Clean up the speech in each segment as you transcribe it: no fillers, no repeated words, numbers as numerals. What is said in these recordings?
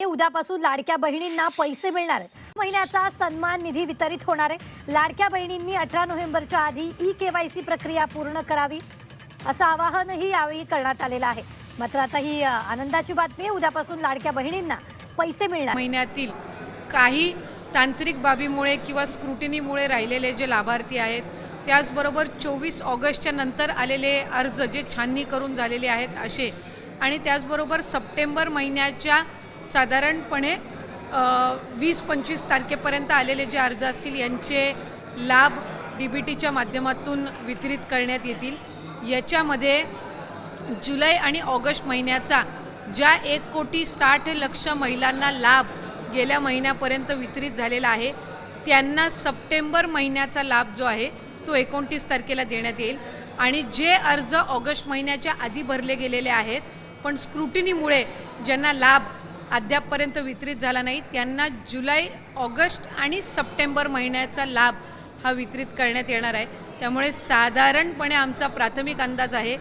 उद्यापासून लाडक्या बहिणींना पैसे मिळणार आहेत। महिन्याचा सन्मान निधी वितरित होणार आहे। लाडक्या बहिणींनी 18 नोव्हेंबरच्या आधी ई-केवायसी प्रक्रिया पूर्ण करावी असं आवाहनही यावेळी करण्यात आलेलं आहे। मात्र आता ही आनंदाची बातमी आहे, उद्यापासून लाडक्या बहिणींना पैसे मिळणार। महिन्यातील काही तांत्रिक बाबीमुळे किंवा स्क्रुटिनीमुळे राहिलेले जे लाभार्थी आहेत, त्याचबरोबर 24 ऑगस्टच्या नंतर आलेले अर्ज जे छाननी करून झालेले आहेत असे, आणि त्याचबरोबर सप्टेंबर महिन्याच्या साधारणपणे 20-25 तारखेपर्यंत आलेले जे अर्ज असतील यांचे लाभ DBTच्या माध्यमातून वितरित करण्यात येतील। याच्यामध्ये जुलै आणि ऑगस्ट महिन्याचा ज्या 1,60,00,000 महिलांना लाभ गेल्या महिन्यापर्यंत वितरित झालेला आहे, त्यांना सप्टेंबर महिन्याचा लाभ जो आहे तो 29 तारखेला देण्यात येईल। आणि जे अर्ज ऑगस्ट महिन्याच्या आधी भरले गेलेले आहेत पण स्क्रुटिनीमुळे ज्यांना लाभ अद्यापपर्यंत वितरित झाला नाही, त्यांना जुलै, ऑगस्ट आणि सप्टेंबर महिन्याचा लाभ हा वितरित करण्यात येणार आहे। त्यामुळे साधारणपणे आमचा प्राथमिक अंदाज आहे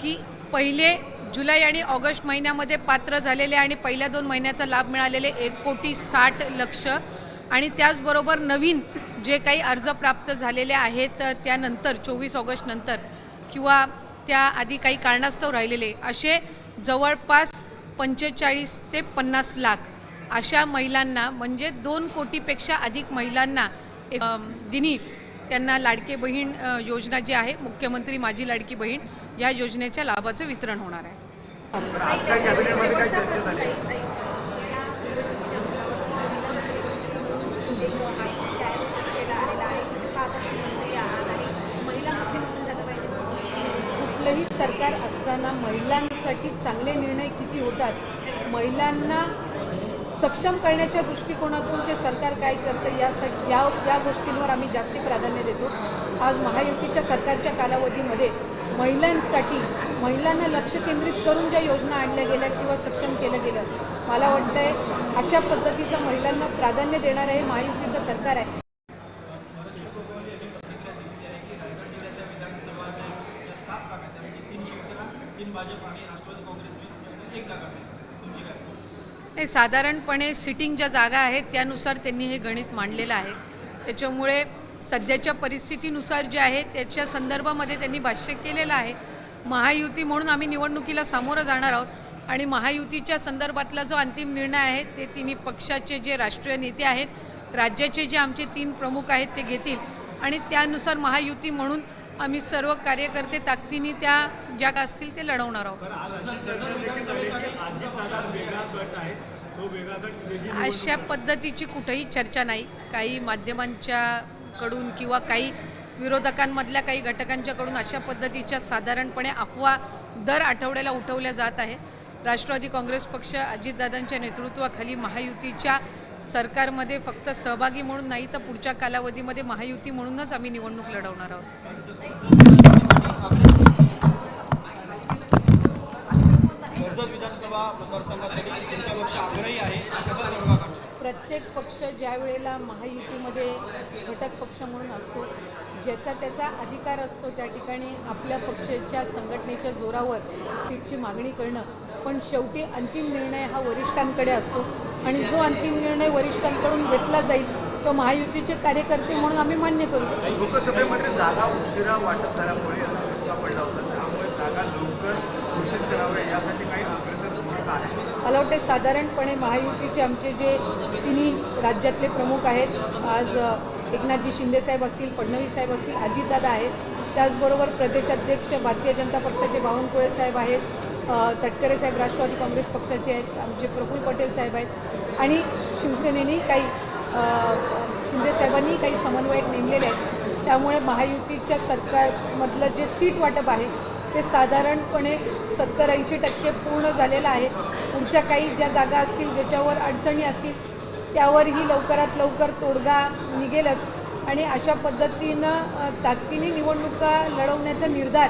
की पहिले जुलै आणि ऑगस्ट महिन्यामध्ये पात्र झालेले आणि पहिल्या 2 महिन्याचा लाभ मिळालेले 1,60,00,000 आणि त्याचबरोबर नवीन जे काही अर्ज प्राप्त झालेले आहेत त्यानंतर 24 ऑगस्ट नंतर किंवा त्याआधी काही कारणास्तव राहिलेले असे जवळपास 45 ते 50 लाख अशा महिलांना, म्हणजे 2 कोटीपेक्षा अधिक महिलांना दिनी त्यांना लाडकी बहीण योजना जी आहे, मुख्यमंत्री माझी लाडकी बहीण या योजनेच्या लाभाचं वितरण होणार आहे। कुठलंही सरकार असताना महिलांसाठी चांगले निर्णय किती होतात, महिलांना सक्षम करण्याच्या दृष्टिकोनातून ते सरकार काय करतं यासाठी या गोष्टींवर आम्ही जास्ती प्राधान्य देतो। आज महायुतीच्या सरकारच्या कालावधीमध्ये महिलांना लक्ष केंद्रित करून ज्या योजना आणल्या गेल्या किंवा सक्षम केलं गेलं, मला वाटतंय अशा पद्धतीचं महिलांना प्राधान्य देणारं हे महायुतीचं सरकार आहे। साधारणपणे सिटिंग ज्या जागा आहेत त्यानुसार त्यांनी हे गणित मांडलेलं आहे। त्याच्यामुळे सध्याच्या परिस्थितीनुसार जे आहे त्याच्या संदर्भामध्ये त्यांनी भाष्य केलेलं आहे। महायुती म्हणून आम्ही निवडणुकीला सामोरं जाणार आहोत आणि महायुतीच्या संदर्भातला जो अंतिम निर्णय आहे ते तिन्ही पक्षाचे जे राष्ट्रीय नेते आहेत, राज्याचे जे आमचे 3 प्रमुख आहेत ते घेतील आणि त्यानुसार महायुती म्हणून आम्ही सर्व कार्यकर्ते ताकदीने त्या ज्या असतील ते लढवणार आहोत। अशा पद्धतीची कुठेही चर्चा नाही। काही माध्यमांच्या कडून किंवा काही विरोधकांमधल्या काही घटकांच्याकडून अशा पद्धतीच्या साधारणपणे अफवा दर आठवड्याला उठवल्या जात आहे। राष्ट्रवादी काँग्रेस पक्ष अजितदादांच्या नेतृत्वाखाली महायुतीच्या सरकारमध्ये फक्त सहभागी म्हणून नाही तर पुढच्या कालावधीमध्ये महायुती म्हणूनच आम्ही निवडणूक लढवणार आहोत। प्रत्येक पक्ष ज्या वेळेला महायुतीमध्ये घटक पक्ष म्हणून असतो, ज्याचा त्याचा अधिकार असतो त्या ठिकाणी आपल्या पक्षाच्या संघटनेच्या जोरावर सीटची मागणी करणं, पण शेवटी अंतिम निर्णय हा वरिष्ठांकडे असतो आणि जो अंतिम निर्णय वरिष्ठांकडून घेतला जाईल तो महायुतीचे कार्यकर्ते म्हणून आम्ही मान्य करू। लोकसभेमध्ये जागा उशिरा वाटप झाल्यामुळे पडला होता, त्यामुळे जागा लवकर घोषित कराव्या यासाठी काही अग्रेसर भूमिका आहे। मला वाटते साधारणपणे महायुतीचे आमचे जे तिन्ही राज्यातले प्रमुख आहेत, आज एकनाथजी शिंदेसाहेब असतील, फडणवीस साहेब असतील, अजितदादा आहेत, त्याचबरोबर प्रदेशाध्यक्ष भारतीय जनता पक्षाचे बावनकुळे साहेब आहेत, तटकरे साहेब राष्ट्रवादी काँग्रेस पक्षाचे आहेत, आमचे प्रफुल्ल पटेल साहेब आहेत आणि शिवसेनेने काही शिंदेसाहेबांनी काही समन्वयक नेमलेले आहेत। त्यामुळे महायुतीच्या सरकारमधलं जे सीट वाटप आहे ते साधारणपणे 70-80% पूर्ण झालेलं आहे। पुढच्या काही ज्या जागा असतील ज्याच्यावर अडचणी असतील त्यावरही लवकरात लवकर तोडगा निघेलच आणि अशा पद्धतीनं ताकदीने निवडणुका लढवण्याचा निर्धार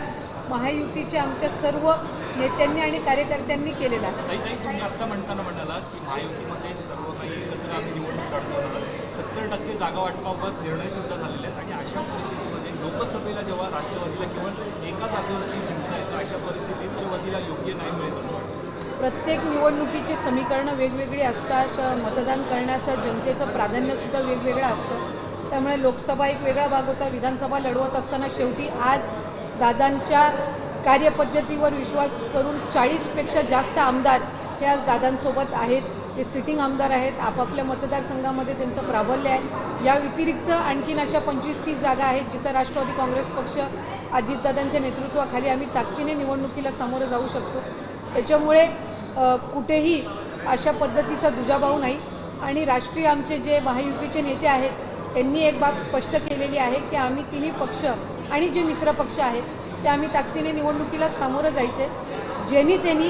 महायुतीचे आमच्या सर्व नेत्यांनी आणि कार्यकर्त्यांनी केलेला आहे। तुम्ही आता म्हणताना म्हणाला की महायुतीमध्ये सर्व काही एकत्र आम्ही निवडणूक लढवणार, 70% जागा वाटपाबाबत निर्णय सुद्धा झालेले आहेत आणि अशा परिस्थितीमध्ये लोकसभेला जेव्हा राष्ट्रवादीला केवळ एका जागेवरती जिंकता येतं, अशा परिस्थितीत राष्ट्रवादीला योग्य नाही मिळत असं वाटतं। प्रत्येक निवडणुकीची समीकरणं वेगवेगळी असतात, मतदान करण्याचं जनतेचं प्राधान्यसुद्धा वेगवेगळं असतं. त्यामुळे लोकसभा एक वेगळा भाग होता, विधानसभा लढवत असताना शेवटी आज दादांच्या कार्यपद्धतीवर विश्वास करून 40पेक्षा जास्त आमदार हे आज दादांसोबत आहेत. ते सिटिंग आमदार आहेत, आपापल्या मतदारसंघामध्ये त्यांचं प्राबल्य आहे. या व्यतिरिक्त आणखीन अशा 25-30 जागा आहेत जिथं राष्ट्रवादी काँग्रेस पक्ष अजितदादांच्या नेतृत्वाखाली आम्ही ताकदीने निवडणुकीला सामोरं जाऊ शकतो. त्याच्यामुळे कुठेही अशा पद्धतीचा दुजाभाव नाही. आणि राष्ट्रीय आमचे जे महायुतीचे नेते आहेत त्यांनी एक बाब स्पष्ट केलेली आहे की आम्ही तिन्ही पक्ष आणि जे मित्रपक्ष आहेत ते आम्ही ताकदीने निवडणुकीला सामोरं जायचे. ज्यांनी त्यांनी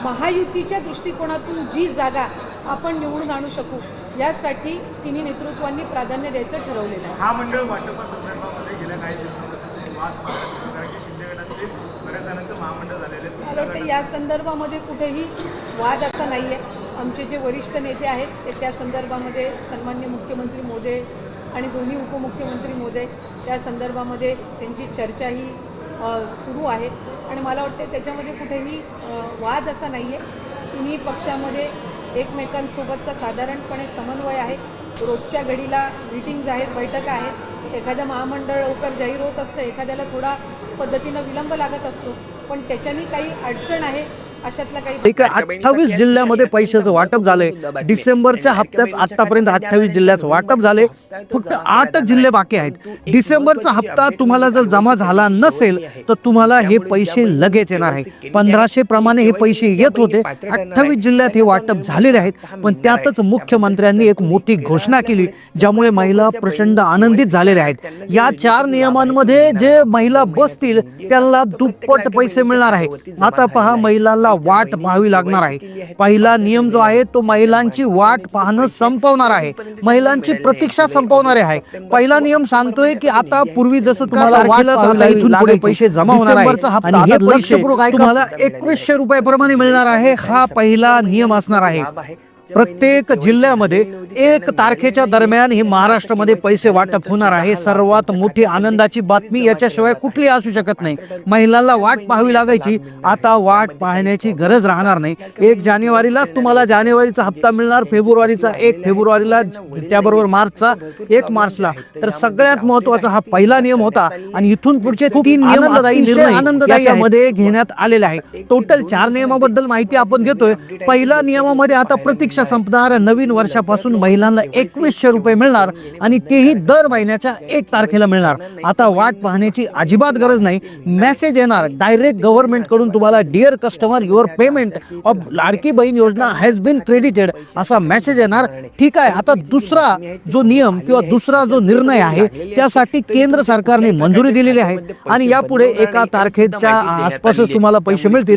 महायुतीच्या दृष्टिकोनातून जी जागा आपण निवडून आणू शकू यासाठी तिन्ही नेतृत्वांनी प्राधान्य द्यायचं ठरवलेलं आहे. महामंडळ वाटपासंदर्भामध्ये गेल्या काही दिवसांपासून वाद पाहतात, कारण की शिंदे गटाचे बऱ्याच जणांचं महामंडळ झालेलं आहे. मला वाटतं या संदर्भामध्ये कुठेही वाद असा नाही आहे. आमचे जे वरिष्ठ नेते आहेत ते त्या संदर्भामध्ये सन्माननीय मुख्यमंत्री मोदय आणि दोन्ही उपमुख्यमंत्री मोदय त्या संदर्भामध्ये त्यांची चर्चाही सुरू आहे. आणि मला वाटते त्याच्यामध्ये कुठेही वाद असा नाही आहे. तिन्ही पक्षामध्ये एकमेकांसोबतचा साधारणपणे समन्वय आहे. रोजच्या घडीला मीटिंग्ज आहेत, बैठका आहेत. एखादं महामंडळ लवकर जाहीर होत असतं, एखाद्याला थोडा पद्धतीनं विलंब लागत असतो, पण त्याच्यानी काही अडचण आहे अशातला काही 28 जिल्ह्यामध्ये पैशाचं वाटप झालंय. डिसेंबरच्या हप्त्यात आतापर्यंत 28 जिल्ह्याचं वाटप झाले. फक्त 8 जिल्हे बाकी आहेत. डिसेंबरचा हप्ता तुम्हाला जर जमा झाला नसेल तर तुम्हाला हे पैसे लगेच येणार आहे. 1500 प्रमाणे हे पैसे येत होते. 28 जिल्ह्यात हे वाटप झालेले आहेत. पण त्यातच मुख्यमंत्र्यांनी एक मोठी घोषणा केली ज्यामुळे महिला प्रचंड आनंदित झालेल्या आहेत. या 4 नियमांमध्ये जे महिला बसतील त्यांना दुप्पट पैसे मिळणार आहे. आता पहा, महिलांना वाट पाहावी लागणार आहे. पहिला नियम जो आहे तो महिलांची वाट पाहणं संपवणार आहे, महिलांची प्रतीक्षा संपवणारे आहे. पहिला नियम सांगतोय की आता पूर्वी जसं तुम्हाला पैसे जमा होणार आहे आणि हे लक्षपूर्वक तुम्हाला 2100 रुपयाप्रमाणे मिळणार आहे. हा पहिला नियम असणार आहे. प्रत्येक जिल्ह्यामध्ये 1 तारखेच्या दरम्यान हे महाराष्ट्रामध्ये पैसे वाटप होणार आहे. सर्वात मोठी आनंदाची बातमी याच्याशिवाय कुठली असू शकत नाही. महिलांना वाट पाहावी लागायची, आता वाट पाहण्याची गरज राहणार नाही. 1 जानेवारीलाच तुम्हाला जानेवारीचा हप्ता मिळणार, फेब्रुवारीचा 1 फेब्रुवारीला, त्याबरोबर मार्चचा 1 मार्चला. तर सगळ्यात महत्वाचा हा पहिला नियम होता आणि इथून पुढचे 3 नियम आनंददायी घेण्यात आलेले आहे. टोटल 4 नियमाबद्दल माहिती आपण घेतोय. पहिला नियमामध्ये आता प्रतीक्षा संपणाऱ्या नवीन वर्षापासून महिलांना 2100 रुपये मिळणार आणि तेही दर महिन्याच्या 1 तारखेला मिळणार. आता वाट पाहण्याची अजिबात गरज नाही. मेसेज येणार डायरेक्ट गव्हर्नमेंट कडून तुम्हाला, dear customer, your payment of Ladki Bahin Yojana has been credited असा मेसेज येणार. ठीक आहे. आता दुसरा जो नियम किंवा दुसरा जो निर्णय आहे त्यासाठी केंद्र सरकारने मंजुरी दिलेली आहे आणि यापुढे 1 तारखेच्या आसपासच तुम्हाला पैसे मिळतील.